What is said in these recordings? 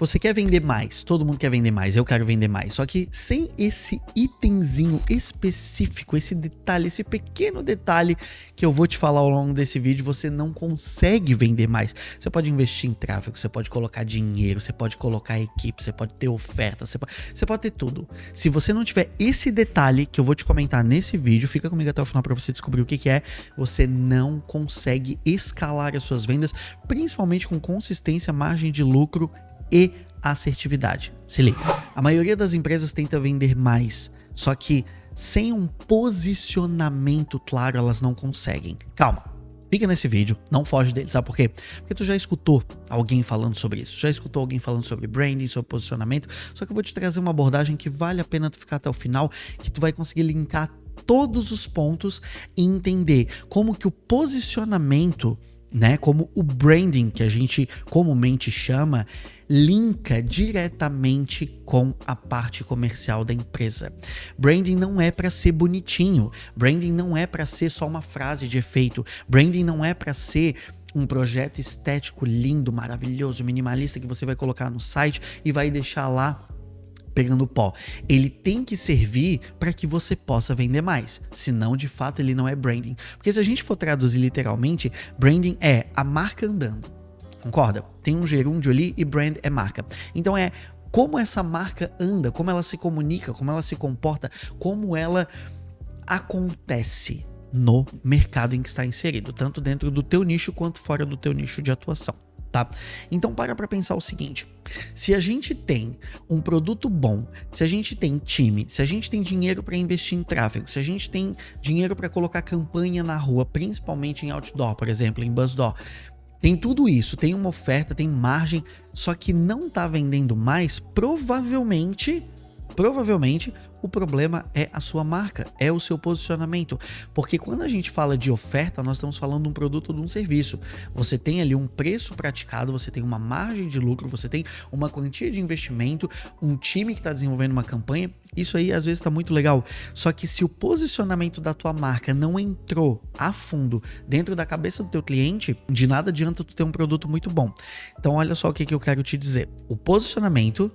Você quer vender mais, todo mundo quer vender mais, eu quero vender mais. Só que sem esse itemzinho específico, esse detalhe, esse pequeno detalhe que eu vou te falar ao longo desse vídeo, você não consegue vender mais. Você pode investir em tráfego, você pode colocar dinheiro, você pode colocar equipe, você pode ter oferta, você pode ter tudo. Se você não tiver esse detalhe que eu vou te comentar nesse vídeo, fica comigo até o final para você descobrir o que é, você não consegue escalar as suas vendas, principalmente com consistência, margem de lucro e assertividade. Se liga. A maioria das empresas tenta vender mais, só que sem um posicionamento claro elas não conseguem. Calma, fica nesse vídeo, não foge dele, sabe por quê? Porque tu já escutou alguém falando sobre isso, já escutou alguém falando sobre branding, sobre posicionamento, só que eu vou te trazer uma abordagem que vale a pena tu ficar até o final, que tu vai conseguir linkar todos os pontos e entender como que o posicionamento, né, como o branding, que a gente comumente chama, linka diretamente com a parte comercial da empresa. Branding não é para ser bonitinho, branding não é para ser só uma frase de efeito, branding não é para ser um projeto estético lindo, maravilhoso, minimalista que você vai colocar no site e vai deixar lá pegando pó. Ele tem que servir para que você possa vender mais, senão de fato ele não é branding. Porque se a gente for traduzir literalmente, branding é a marca andando. Concorda? Tem um gerúndio ali e brand é marca. Então é como essa marca anda, como ela se comunica, como ela se comporta, como ela acontece no mercado em que está inserido, tanto dentro do teu nicho quanto fora do teu nicho de atuação. Tá? Então para pensar o seguinte, se a gente tem um produto bom, se a gente tem time, se a gente tem dinheiro para investir em tráfego, se a gente tem dinheiro para colocar campanha na rua, principalmente em outdoor, por exemplo, em BuzzDoor, tem tudo isso, tem uma oferta, tem margem, só que não tá vendendo mais, provavelmente o problema é a sua marca, é o seu posicionamento. Porque quando a gente fala de oferta, nós estamos falando de um produto ou de um serviço. Você tem ali um preço praticado, você tem uma margem de lucro, você tem uma quantia de investimento, um time que está desenvolvendo uma campanha. Isso aí às vezes está muito legal. Só que se o posicionamento da tua marca não entrou a fundo dentro da cabeça do teu cliente, de nada adianta tu ter um produto muito bom. Então olha só o que eu quero te dizer. O posicionamento,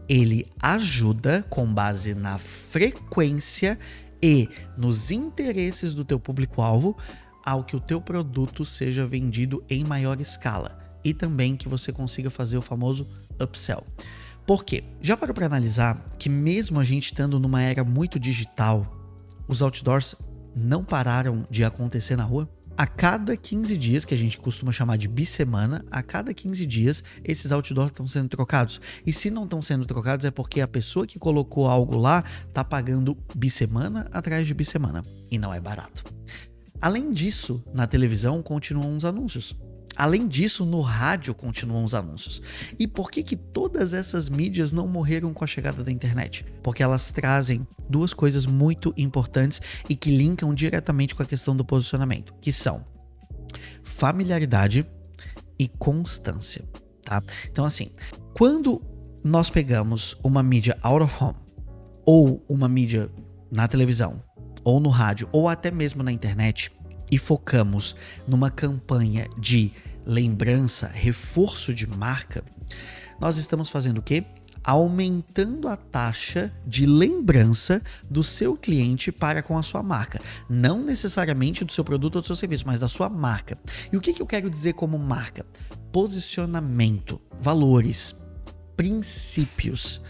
ele ajuda com base na frequência e nos interesses do teu público-alvo ao que o teu produto seja vendido em maior escala e também que você consiga fazer o famoso upsell. Por quê? Já parou para analisar que mesmo a gente estando numa era muito digital, os outdoors não pararam de acontecer na rua? A cada 15 dias, que a gente costuma chamar de bissemana, a cada 15 dias esses outdoors estão sendo trocados. E se não estão sendo trocados é porque a pessoa que colocou algo lá está pagando bissemana atrás de bissemana. E não é barato. Além disso, na televisão continuam os anúncios. Além disso, no rádio continuam os anúncios. E por que todas essas mídias não morreram com a chegada da internet? Porque elas trazem duas coisas muito importantes e que linkam diretamente com a questão do posicionamento, que são familiaridade e constância, tá? Então assim, quando nós pegamos uma mídia out of home ou uma mídia na televisão ou no rádio ou até mesmo na internet e focamos numa campanha de lembrança, reforço de marca, nós estamos fazendo o quê? Aumentando a taxa de lembrança do seu cliente para com a sua marca. Não necessariamente do seu produto ou do seu serviço, mas da sua marca. E o que eu quero dizer como marca? Posicionamento, valores, princípios,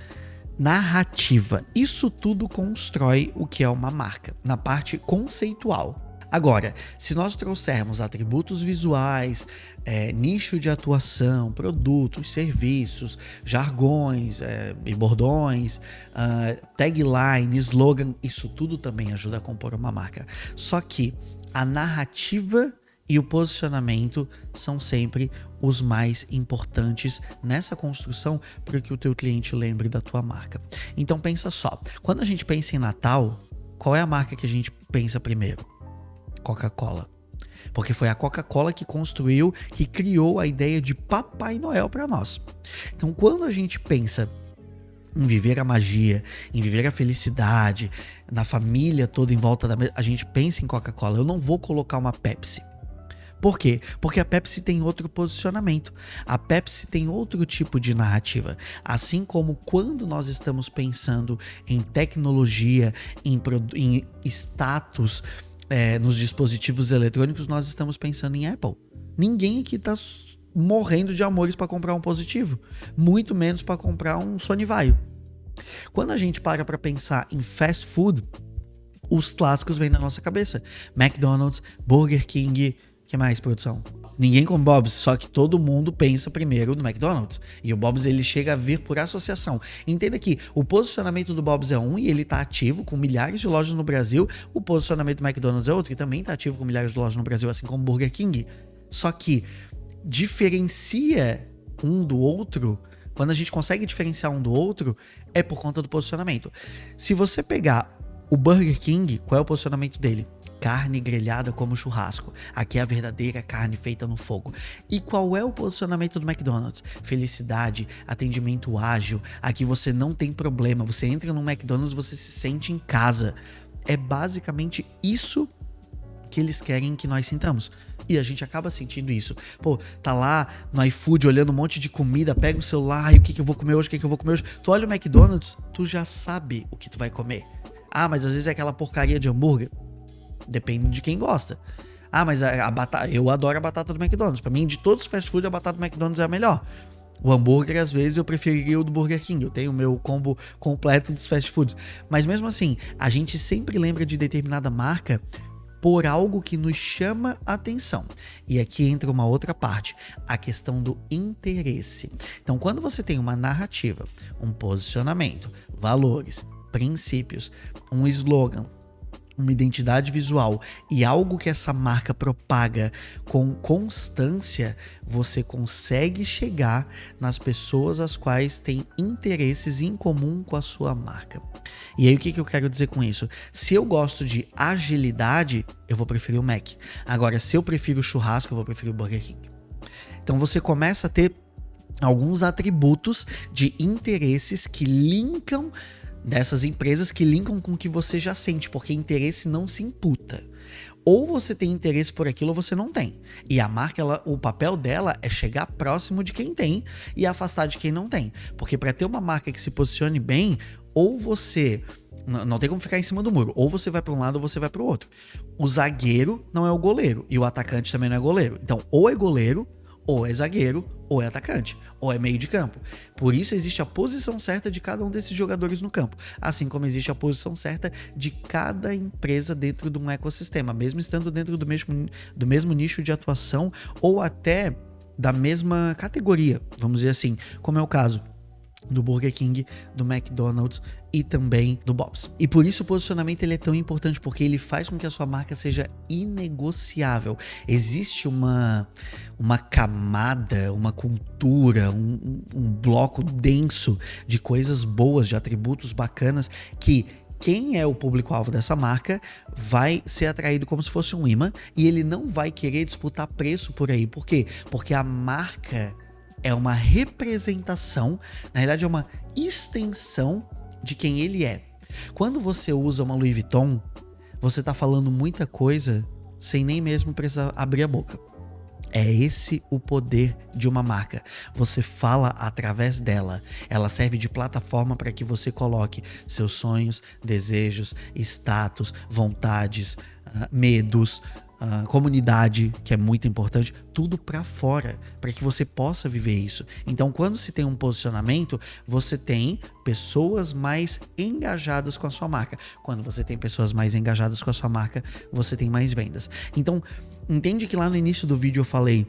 narrativa. Isso tudo constrói o que é uma marca, na parte conceitual. Agora, se nós trouxermos atributos visuais, nicho de atuação, produtos, serviços, jargões e bordões, tagline, slogan, isso tudo também ajuda a compor uma marca. Só que a narrativa e o posicionamento são sempre os mais importantes nessa construção para que o teu cliente lembre da tua marca. Então pensa só, quando a gente pensa em Natal, qual é a marca que a gente pensa primeiro? Coca-Cola. Porque foi a Coca-Cola que construiu, que criou a ideia de Papai Noel para nós. Então, quando a gente pensa em viver a magia, em viver a felicidade, na família toda em volta da mesa, a gente pensa em Coca-Cola. Eu não vou colocar uma Pepsi. Por quê? Porque a Pepsi tem outro posicionamento. A Pepsi tem outro tipo de narrativa. Assim como quando nós estamos pensando em tecnologia, em status, nos dispositivos eletrônicos, nós estamos pensando em Apple. Ninguém aqui está morrendo de amores para comprar um positivo, muito menos para comprar um Sony Vaio. Quando a gente para pensar em fast food, os clássicos vêm na nossa cabeça. McDonald's, Burger King, que mais, produção? Ninguém come Bob's, só que todo mundo pensa primeiro no McDonald's. E o Bob's, ele chega a vir por associação. Entenda que o posicionamento do Bob's é um e ele está ativo com milhares de lojas no Brasil. O posicionamento do McDonald's é outro e também está ativo com milhares de lojas no Brasil, assim como o Burger King. Só que diferencia um do outro, quando a gente consegue diferenciar um do outro, é por conta do posicionamento. Se você pegar o Burger King, qual é o posicionamento dele? Carne grelhada como churrasco. Aqui é a verdadeira carne feita no fogo. E qual é o posicionamento do McDonald's? Felicidade, atendimento ágil. Aqui você não tem problema. Você entra no McDonald's, você se sente em casa. É basicamente isso que eles querem que nós sintamos. E a gente acaba sentindo isso. Pô, tá lá no iFood olhando um monte de comida, pega o celular, e o que eu vou comer hoje, Tu olha o McDonald's, tu já sabe o que tu vai comer. Ah, mas às vezes é aquela porcaria de hambúrguer. Depende de quem gosta. Ah, mas a batata, eu adoro a batata do McDonald's. Pra mim, de todos os fast food, a batata do McDonald's é a melhor. O hambúrguer, às vezes, eu preferiria o do Burger King. Eu tenho o meu combo completo dos fast foods. Mas mesmo assim, a gente sempre lembra de determinada marca por algo que nos chama a atenção. E aqui entra uma outra parte, a questão do interesse. Então, quando você tem uma narrativa, um posicionamento, valores, princípios, um slogan, uma identidade visual e algo que essa marca propaga com constância, você consegue chegar nas pessoas as quais têm interesses em comum com a sua marca. E aí o que eu quero dizer com isso? Se eu gosto de agilidade, eu vou preferir o Mac. Agora, se eu prefiro o churrasco, eu vou preferir o Burger King. Então você começa a ter alguns atributos de interesses que linkam, dessas empresas que linkam com o que você já sente, porque interesse não se imputa. Ou você tem interesse por aquilo ou você não tem. E a marca, o papel dela é chegar próximo de quem tem e afastar de quem não tem. Porque para ter uma marca que se posicione bem, ou você... Não tem como ficar em cima do muro. Ou você vai para um lado ou você vai para o outro. O zagueiro não é o goleiro. E o atacante também não é goleiro. Então, ou é goleiro, ou é zagueiro, ou é atacante, ou é meio de campo. Por isso existe a posição certa de cada um desses jogadores no campo, assim como existe a posição certa de cada empresa dentro de um ecossistema, mesmo estando dentro do mesmo nicho de atuação ou até da mesma categoria, vamos dizer assim, como é o caso do Burger King, do McDonald's e também do Bob's. E por isso o posicionamento ele é tão importante, porque ele faz com que a sua marca seja inegociável. Existe uma camada, uma cultura, um bloco denso de coisas boas, de atributos bacanas que quem é o público-alvo dessa marca vai ser atraído como se fosse um imã e ele não vai querer disputar preço por aí. Por quê? Porque a marca é uma representação, na realidade é uma extensão de quem ele é. Quando você usa uma Louis Vuitton, você está falando muita coisa sem nem mesmo precisar abrir a boca. É esse o poder de uma marca. Você fala através dela. Ela serve de plataforma para que você coloque seus sonhos, desejos, status, vontades, medos, comunidade, que é muito importante, tudo para fora, para que você possa viver isso. Então, quando se tem um posicionamento, você tem pessoas mais engajadas com a sua marca. Quando você tem pessoas mais engajadas com a sua marca, você tem mais vendas. Então, entende que lá no início do vídeo eu falei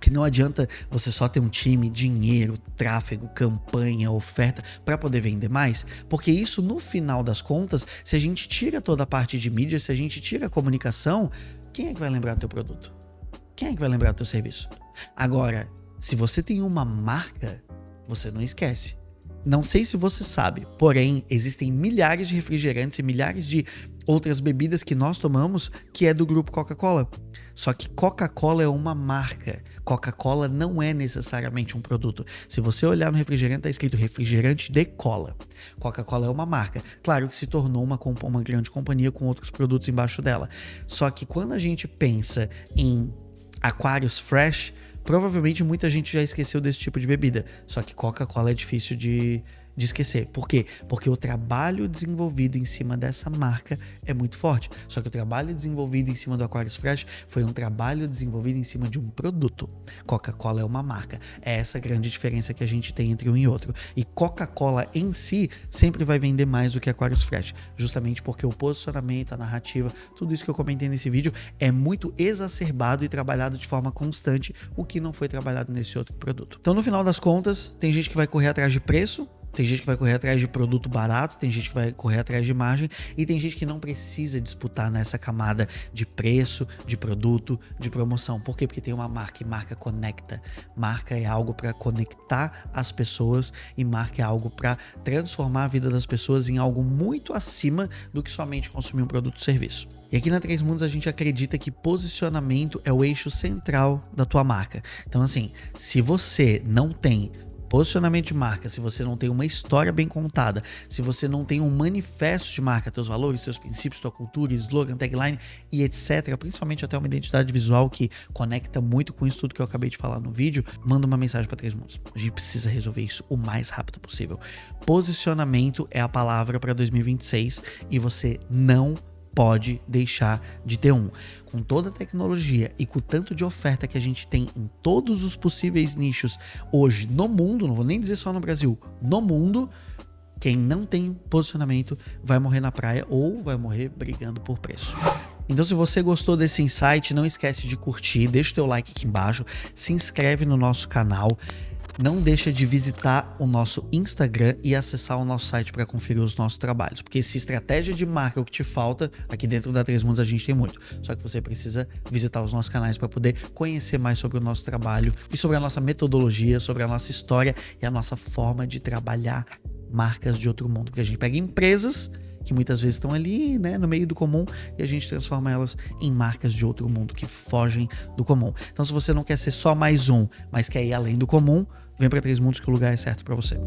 que não adianta você só ter um time, dinheiro, tráfego, campanha, oferta para poder vender mais, porque isso no final das contas, se a gente tira toda a parte de mídia, se a gente tira a comunicação, quem é que vai lembrar do teu produto? Quem é que vai lembrar do teu serviço? Agora, se você tem uma marca, você não esquece. Não sei se você sabe, porém, existem milhares de refrigerantes e milhares de outras bebidas que nós tomamos que é do grupo Coca-Cola. Só que Coca-Cola é uma marca. Coca-Cola não é necessariamente um produto. Se você olhar no refrigerante, está escrito refrigerante de cola. Coca-Cola é uma marca. Claro que se tornou uma grande companhia com outros produtos embaixo dela. Só que quando a gente pensa em Aquarius Fresh, provavelmente muita gente já esqueceu desse tipo de bebida. Só que Coca-Cola é difícil de esquecer. Por quê? Porque o trabalho desenvolvido em cima dessa marca é muito forte. Só que o trabalho desenvolvido em cima do Aquarius Fresh foi um trabalho desenvolvido em cima de um produto. Coca-Cola é uma marca. É essa a grande diferença que a gente tem entre um e outro. E Coca-Cola em si sempre vai vender mais do que Aquarius Fresh. Justamente porque o posicionamento, a narrativa, tudo isso que eu comentei nesse vídeo é muito exacerbado e trabalhado de forma constante, o que não foi trabalhado nesse outro produto. Então, no final das contas, tem gente que vai correr atrás de preço, tem gente que vai correr atrás de produto barato, tem gente que vai correr atrás de margem e tem gente que não precisa disputar nessa camada de preço, de produto, de promoção. Por quê? Porque tem uma marca e marca conecta. Marca é algo para conectar as pessoas e marca é algo para transformar a vida das pessoas em algo muito acima do que somente consumir um produto ou serviço. E aqui na Três Mundos a gente acredita que posicionamento é o eixo central da tua marca. Então assim, se você não tem posicionamento de marca, se você não tem uma história bem contada, se você não tem um manifesto de marca, teus valores, teus princípios, tua cultura, slogan, tagline e etc, principalmente até uma identidade visual que conecta muito com isso tudo que eu acabei de falar no vídeo, manda uma mensagem para Três Mundos. A gente precisa resolver isso o mais rápido possível. Posicionamento é a palavra para 2026 e você não pode deixar de ter um. Com toda a tecnologia e com o tanto de oferta que a gente tem em todos os possíveis nichos hoje no mundo, não vou nem dizer só no Brasil, no mundo, quem não tem posicionamento vai morrer na praia ou vai morrer brigando por preço. Então, se você gostou desse insight, não esquece de curtir, deixa o teu like aqui embaixo, se inscreve no nosso canal. Não deixa de visitar o nosso Instagram e acessar o nosso site para conferir os nossos trabalhos. Porque se estratégia de marca é o que te falta, aqui dentro da Três Mundos a gente tem muito. Só que você precisa visitar os nossos canais para poder conhecer mais sobre o nosso trabalho e sobre a nossa metodologia, sobre a nossa história e a nossa forma de trabalhar marcas de outro mundo. Porque a gente pega empresas que muitas vezes estão ali, né, no meio do comum e a gente transforma elas em marcas de outro mundo que fogem do comum. Então, se você não quer ser só mais um, mas quer ir além do comum, vem para Três Mundos que o lugar é certo para você.